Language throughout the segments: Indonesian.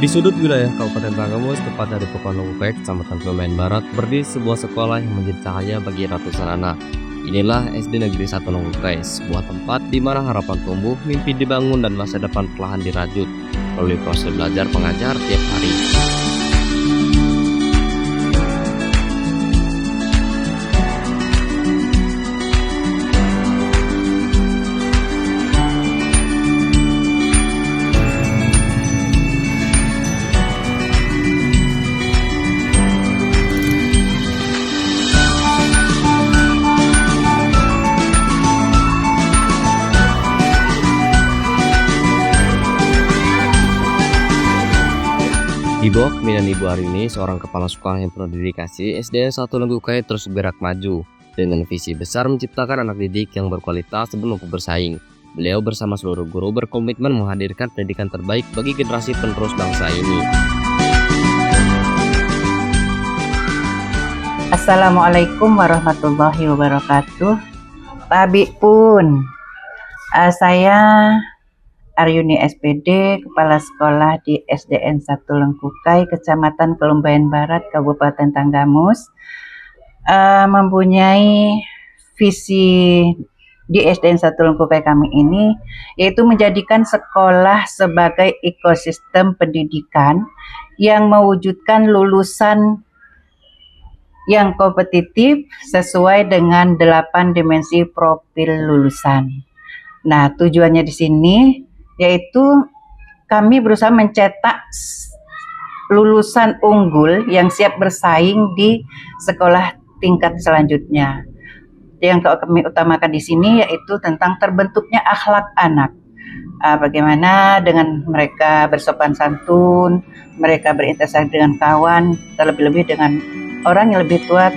Di sudut wilayah Kabupaten Bangkamus, tepatnya di Lengkukai, Kecamatan Kebumen Barat, berdiri sebuah sekolah yang menjadi cahaya bagi ratusan anak. Inilah SD Negeri 1 Lengkukai, sebuah tempat di mana harapan tumbuh, mimpi dibangun, dan masa depan perlahan dirajut melalui proses belajar pengajar tiap hari. Di bawah kepemimpinan Ibu Arini, seorang kepala sekolah yang penuh dedikasi, SDN 1 Lengkukai terus bergerak maju dengan visi besar menciptakan anak didik yang berkualitas sebelum mampu bersaing. Beliau bersama seluruh guru berkomitmen menghadirkan pendidikan terbaik bagi generasi penerus bangsa ini. Assalamualaikum warahmatullahi wabarakatuh. Tabi pun, saya Aryuni SPD, Kepala Sekolah di SDN 1 Lengkukai, Kecamatan Kebumen Barat, Kabupaten Tanggamus, mempunyai visi di SDN 1 Lengkukai kami ini, yaitu menjadikan sekolah sebagai ekosistem pendidikan yang mewujudkan lulusan yang kompetitif sesuai dengan 8 dimensi profil lulusan. Nah, tujuannya di sini yaitu kami berusaha mencetak lulusan unggul yang siap bersaing di sekolah tingkat selanjutnya. Yang kami utamakan di sini yaitu tentang terbentuknya akhlak anak. Bagaimana dengan mereka bersopan santun, mereka berinteraksi dengan kawan, terlebih-lebih dengan orang yang lebih tua,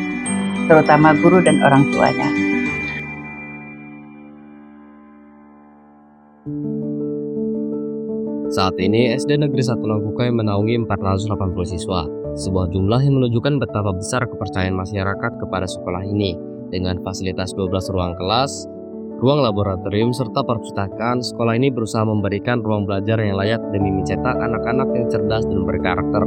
terutama guru dan orang tuanya. Saat ini, SD Negeri 1 Lengkukai menaungi 480 siswa, sebuah jumlah yang menunjukkan betapa besar kepercayaan masyarakat kepada sekolah ini. Dengan fasilitas 12 ruang kelas, ruang laboratorium, serta perpustakaan, sekolah ini berusaha memberikan ruang belajar yang layak demi mencetak anak-anak yang cerdas dan berkarakter.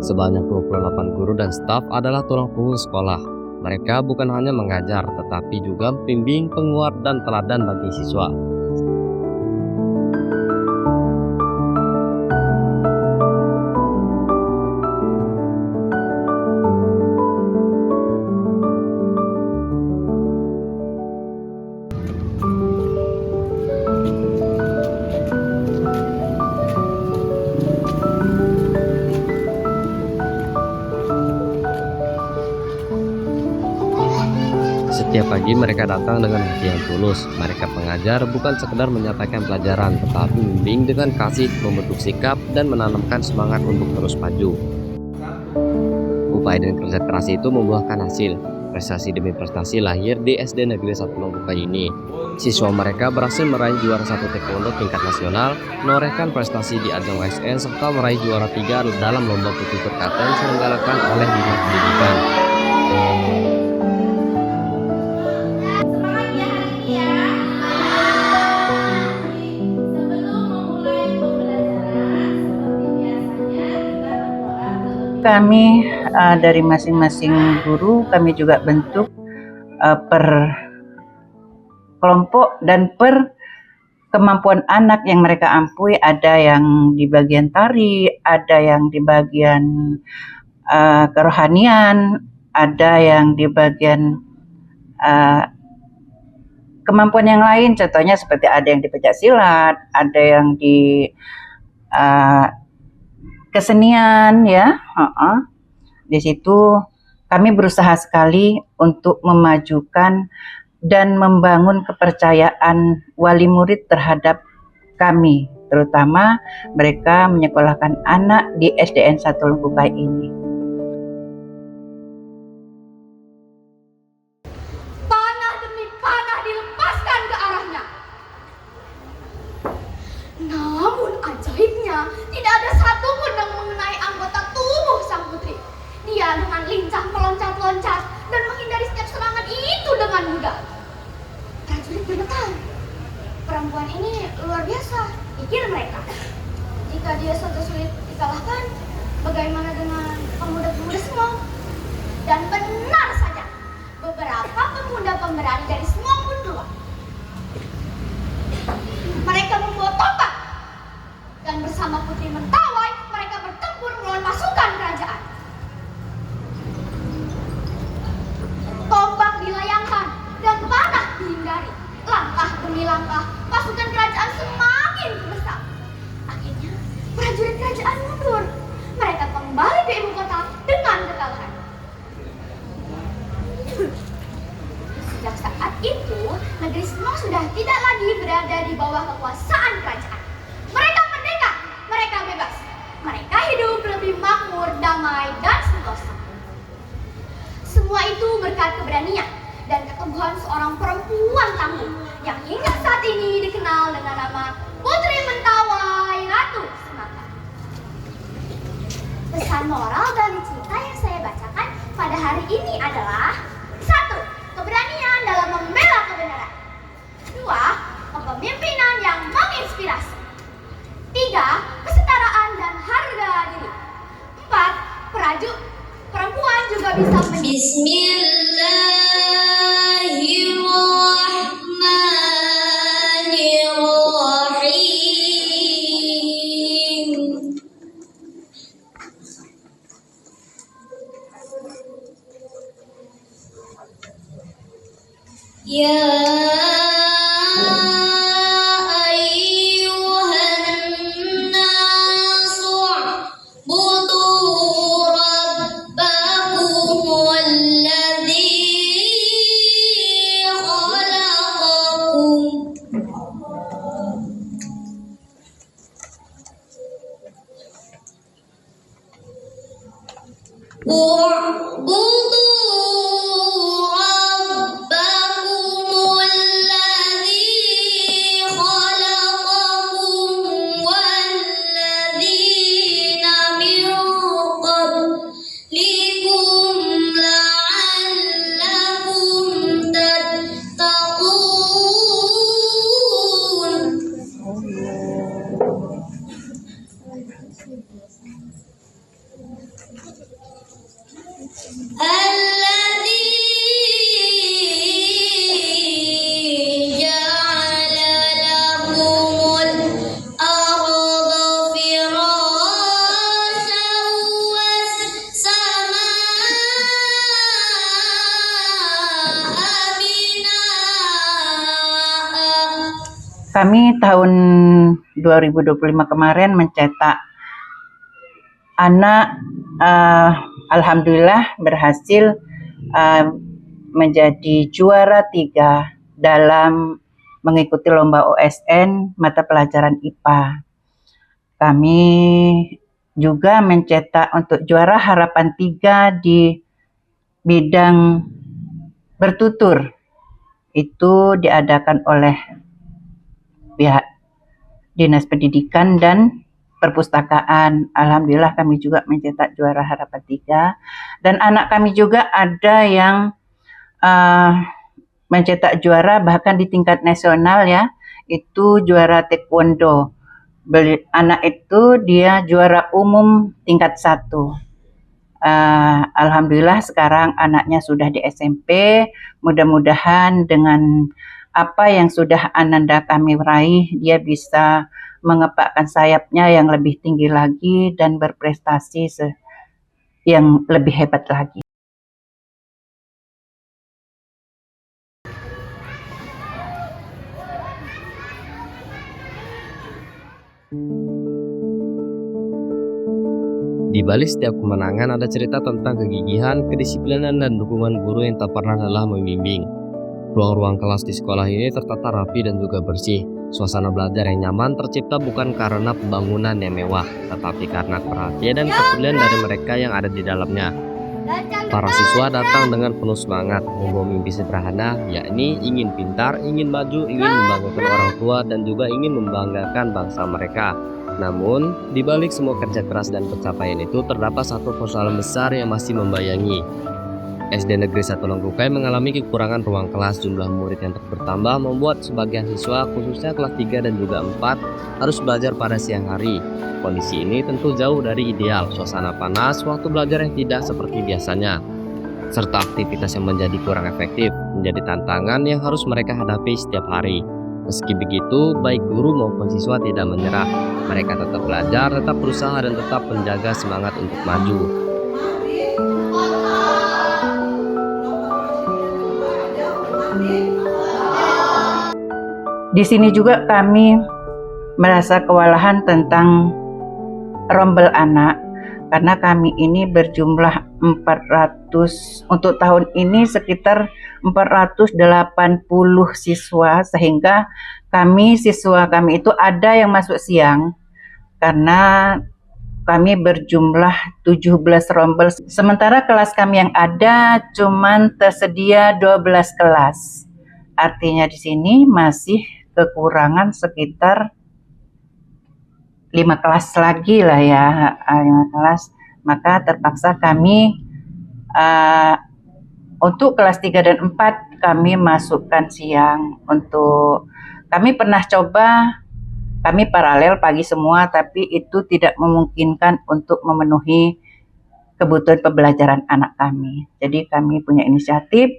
Sebanyak 28 guru dan staf adalah tulang punggung sekolah. Mereka bukan hanya mengajar, tetapi juga membimbing, penguat, dan teladan bagi siswa. Setiap pagi mereka datang dengan hati yang tulus. Mereka pengajar bukan sekedar menyatakan pelajaran, tetapi membimbing dengan kasih, membentuk sikap, dan menanamkan semangat untuk terus maju. Upaya dan kerja keras itu membuahkan hasil. Prestasi demi prestasi lahir di SD Negeri 1 Lengkukai ini. Siswa mereka berhasil meraih juara 1 taekwondo tingkat nasional, menorehkan prestasi di ajang ASN, serta meraih juara 3 dalam lomba putih berkata yang diselenggarakan oleh Dinas Pendidikan. Kami dari masing-masing guru kami juga bentuk per kelompok dan per kemampuan anak yang mereka ampui. Ada yang di bagian tari, ada yang di bagian kerohanian, ada yang di bagian kemampuan yang lain. Contohnya seperti ada yang di pencaksilat, ada yang di kesenian, ya. Di situ kami berusaha sekali untuk memajukan dan membangun kepercayaan wali murid terhadap kami, terutama mereka menyekolahkan anak di SDN 1 Lengkukai ini. Panah demi panah dilepaskan ke arahnya. jarinya tidak ada satupun yang mengenai anggota tubuh sang putri. Dia dengan lincah meloncat-loncat dan menghindari setiap serangan itu dengan mudah. Prajurit bergetar. Perempuan ini luar biasa, pikir mereka. Jika dia saja sulit dikalahkan, bagaimana dengan pemuda-pemuda Semong? Dan benar saja, beberapa pemuda pemberani dari Semong pun keluar. Mereka membawa tombak dan bersama Putri Mentawai mereka bertempur melawan pasukan kerajaan. Tombak dilayangkan dan panah dihindari. Langkah demi langkah, pasukan kerajaan semakin besar. Akhirnya, prajurit kerajaan mundur. Mereka kembali ke ibu kota dengan kekalahan. Sejak saat itu, negeri Semong sudah tidak lagi berada di bawah kekuasaan kerajaan. Mereka merdeka, mereka bebas. Mereka hidup lebih makmur, damai, dan sentosa. Semua itu berkat keberanian dan keteguhan seorang perempuan tangguh yang hingga saat ini dikenal dengan nama Putri Mentawai Ratu Semangka. Pesan moral dari cerita yang saya bacakan pada hari ini adalah: 1. Keberanian dalam membela kebenaran. 2. Kepemimpinan yang menginspirasi. 3. Kesetaraan dan harga diri. 4. Perempuan juga bisa Bismillahirrahmanirrahim. Ya ayyuhan nasu budu rabbakum walladzi khalaqakum wa'budu rabbakum alladzi khalaqakum walladzina min qablikum la'allakum tattaqun. Alladzi ja'ala lakumul arda firasyan was samaa binaa. Kami tahun 2025 kemarin mencetak anak, alhamdulillah berhasil menjadi juara 3 dalam mengikuti lomba OSN mata pelajaran IPA. Kami juga mencetak untuk juara harapan 3 di bidang bertutur. Itu diadakan oleh pihak Dinas Pendidikan dan Perpustakaan. Alhamdulillah kami juga mencetak juara harapan 3. Dan anak kami juga ada yang mencetak juara bahkan di tingkat nasional ya. Itu juara taekwondo. Anak itu dia juara umum tingkat 1. Alhamdulillah sekarang anaknya sudah di SMP. Mudah-mudahan dengan apa yang sudah Ananda kami raih, dia bisa mengepakkan sayapnya yang lebih tinggi lagi dan berprestasi yang lebih hebat lagi. Di balik setiap kemenangan ada cerita tentang kegigihan, kedisiplinan, dan dukungan guru yang tak pernah lelah membimbing. Ruang-ruang kelas di sekolah ini tertata rapi dan juga bersih. Suasana belajar yang nyaman tercipta bukan karena pembangunan yang mewah, tetapi karena perhatian dan kepedulian dari mereka yang ada di dalamnya. Para siswa datang dengan penuh semangat, membawa mimpi sederhana, yakni ingin pintar, ingin maju, ingin membanggakan orang tua, dan juga ingin membanggakan bangsa mereka. Namun, di balik semua kerja keras dan pencapaian itu terdapat satu persoalan besar yang masih membayangi. SD Negeri 1 Lengkukai mengalami kekurangan ruang kelas. Jumlah murid yang terus bertambah membuat sebagian siswa, khususnya kelas 3 dan juga 4, harus belajar pada siang hari. Kondisi ini tentu jauh dari ideal, suasana panas, waktu belajar yang tidak seperti biasanya, serta aktivitas yang menjadi kurang efektif, menjadi tantangan yang harus mereka hadapi setiap hari. Meski begitu, baik guru maupun siswa tidak menyerah. Mereka tetap belajar, tetap berusaha, dan tetap menjaga semangat untuk maju. Di sini juga kami merasa kewalahan tentang rombel anak, karena kami ini berjumlah 400, untuk tahun ini sekitar 480 siswa, sehingga siswa kami itu ada yang masuk siang karena kami berjumlah 17 rombel, sementara kelas kami yang ada cuman tersedia 12 kelas. Artinya di sini masih kekurangan sekitar 5 kelas lagi lah ya, 5 kelas. Maka terpaksa kami untuk kelas 3 dan 4 kami masukkan siang. Untuk kami pernah coba, kami paralel pagi semua, tapi itu tidak memungkinkan untuk memenuhi kebutuhan pembelajaran anak kami. Jadi kami punya inisiatif,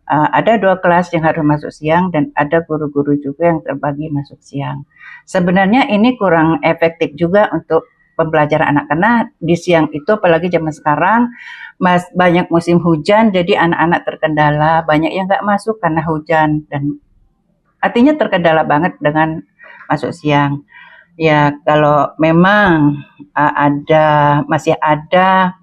ada 2 kelas yang harus masuk siang dan ada guru-guru juga yang terbagi masuk siang. Sebenarnya ini kurang efektif juga untuk pembelajaran anak, karena di siang itu apalagi zaman sekarang banyak musim hujan, jadi anak-anak terkendala, banyak yang nggak masuk karena hujan, dan artinya terkendala banget dengan masuk siang. Ya kalau memang masih ada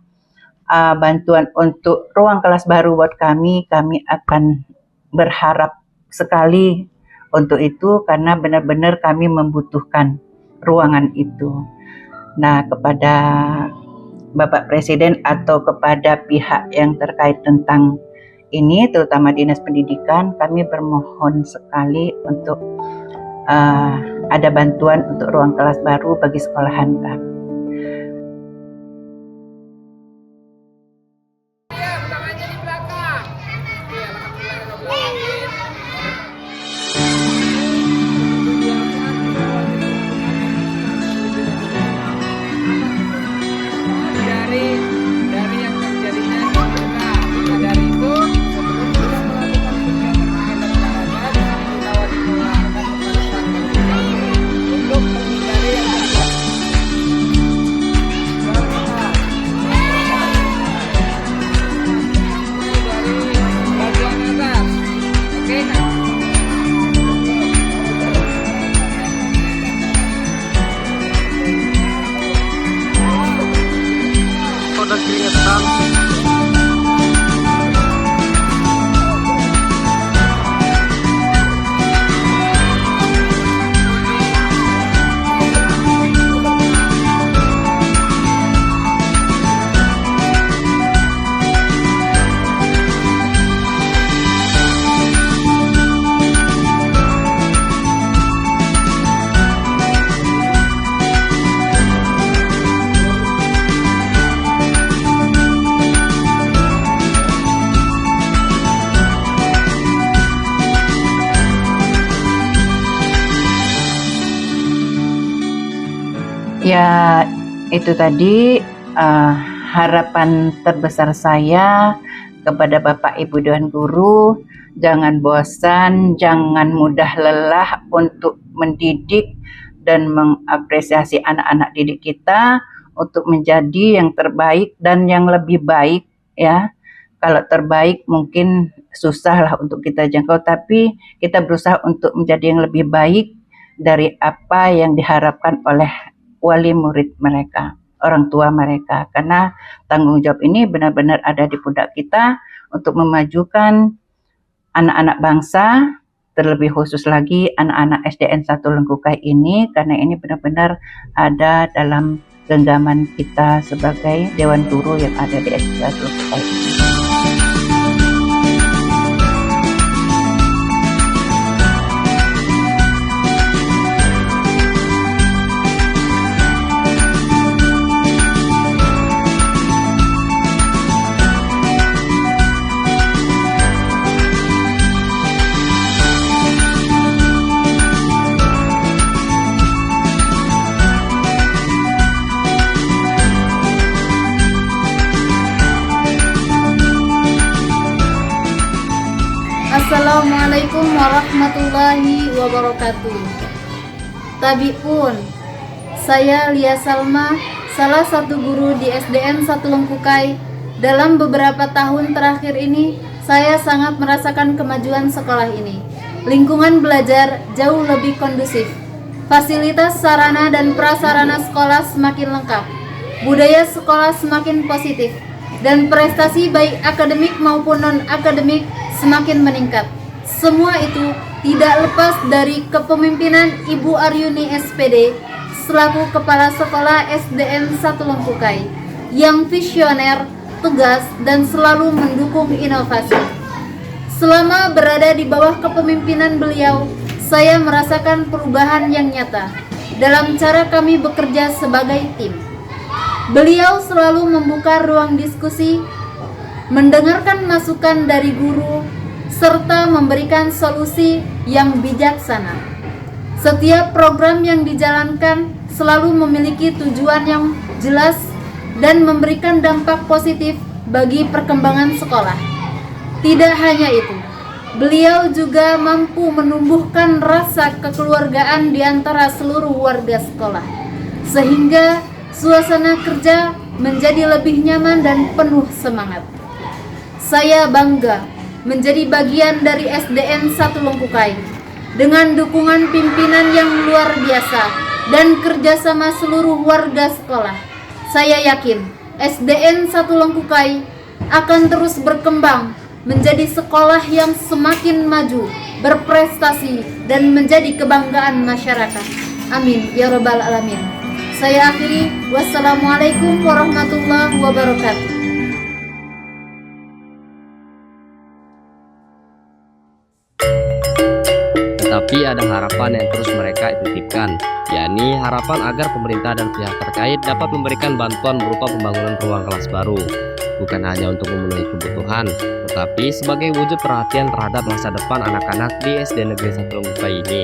bantuan untuk ruang kelas baru buat kami akan berharap sekali untuk itu, karena benar-benar kami membutuhkan ruangan itu. Nah, kepada Bapak Presiden atau kepada pihak yang terkait tentang ini, terutama Dinas Pendidikan, kami bermohon sekali untuk ada bantuan untuk ruang kelas baru bagi sekolahan kami. Ya, itu tadi harapan terbesar saya kepada Bapak Ibu Dewan Guru. Jangan bosan, jangan mudah lelah untuk mendidik dan mengapresiasi anak-anak didik kita untuk menjadi yang terbaik dan yang lebih baik ya. Kalau terbaik mungkin susah lah untuk kita jangkau, tapi kita berusaha untuk menjadi yang lebih baik dari apa yang diharapkan oleh wali murid mereka, orang tua mereka, karena tanggung jawab ini benar-benar ada di pundak kita untuk memajukan anak-anak bangsa, terlebih khusus lagi anak-anak SDN 1 Lengkukai ini, karena ini benar-benar ada dalam genggaman kita sebagai Dewan Guru yang ada di SDN 1 Lengkukai ini. Assalamualaikum warahmatullahi wabarakatuh. Tabiun, saya Lia Salma, salah satu guru di SDN 1 Lengkukai. Dalam beberapa tahun terakhir ini, saya sangat merasakan kemajuan sekolah ini. Lingkungan belajar jauh lebih kondusif. Fasilitas sarana dan prasarana sekolah semakin lengkap. Budaya sekolah semakin positif. Dan prestasi baik akademik maupun non-akademik semakin meningkat. Semua itu tidak lepas dari kepemimpinan Ibu Aryuni SPD selaku Kepala Sekolah SDN 1 Lengkukai yang visioner, tegas, dan selalu mendukung inovasi. Selama berada di bawah kepemimpinan beliau, saya merasakan perubahan yang nyata dalam cara kami bekerja sebagai tim. Beliau selalu membuka ruang diskusi, mendengarkan masukan dari guru, serta memberikan solusi yang bijaksana. Setiap program yang dijalankan selalu memiliki tujuan yang jelas dan memberikan dampak positif bagi perkembangan sekolah. Tidak hanya itu, beliau juga mampu menumbuhkan rasa kekeluargaan di antara seluruh warga sekolah, sehingga suasana kerja menjadi lebih nyaman dan penuh semangat. Saya bangga menjadi bagian dari SDN 1 Lengkukai dengan dukungan pimpinan yang luar biasa dan kerjasama seluruh warga sekolah. Saya yakin SDN 1 Lengkukai akan terus berkembang menjadi sekolah yang semakin maju, berprestasi, dan menjadi kebanggaan masyarakat. Amin ya rabbal alamin. Saya akhiri, wassalamualaikum warahmatullahi wabarakatuh. Tetapi ada harapan yang terus mereka titipkan, yakni harapan agar pemerintah dan pihak terkait dapat memberikan bantuan berupa pembangunan ruang kelas baru, bukan hanya untuk memenuhi kebutuhan, tetapi sebagai wujud perhatian terhadap masa depan anak-anak di SD Negeri 1 Lengkukai ini.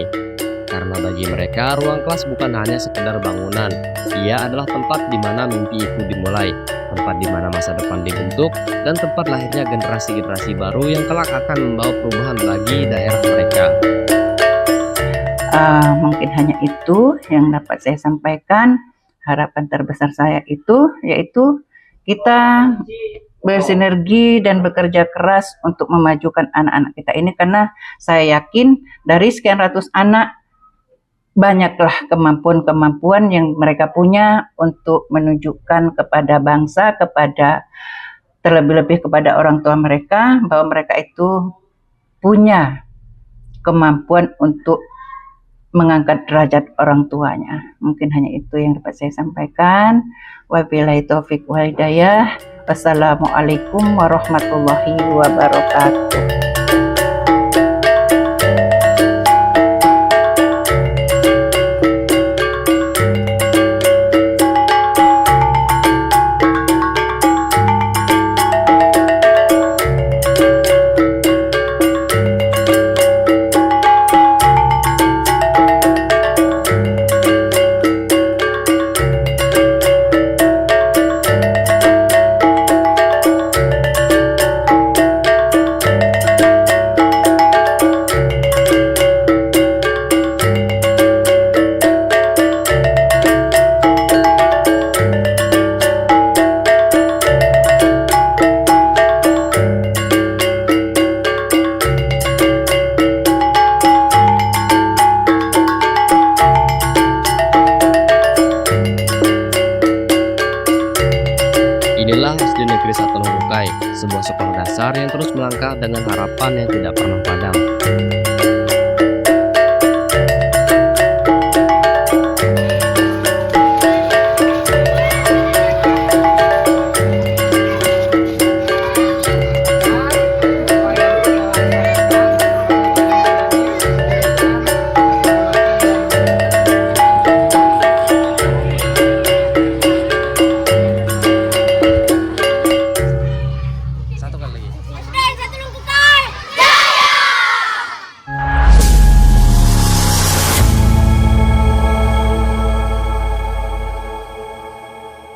Karena bagi mereka, ruang kelas bukan hanya sekedar bangunan, ia adalah tempat di mana mimpi itu dimulai, tempat di mana masa depan dibentuk, dan tempat lahirnya generasi-generasi baru yang kelak akan membawa perubahan bagi daerah mereka. Mungkin hanya itu yang dapat saya sampaikan. Harapan terbesar saya itu yaitu kita bersinergi dan bekerja keras untuk memajukan anak-anak kita ini, karena saya yakin dari sekian ratus anak banyaklah kemampuan-kemampuan yang mereka punya untuk menunjukkan kepada bangsa, kepada terlebih-lebih kepada orang tua mereka, bahwa mereka itu punya kemampuan untuk mengangkat derajat orang tuanya. Mungkin hanya itu yang dapat saya sampaikan. Wabillahi taufik wal hidayah. Wassalamualaikum warahmatullahi wabarakatuh. Inilah SD Negeri 1 Lengkukai, sebuah sekolah dasar yang terus melangkah dengan harapan yang tidak pernah padam.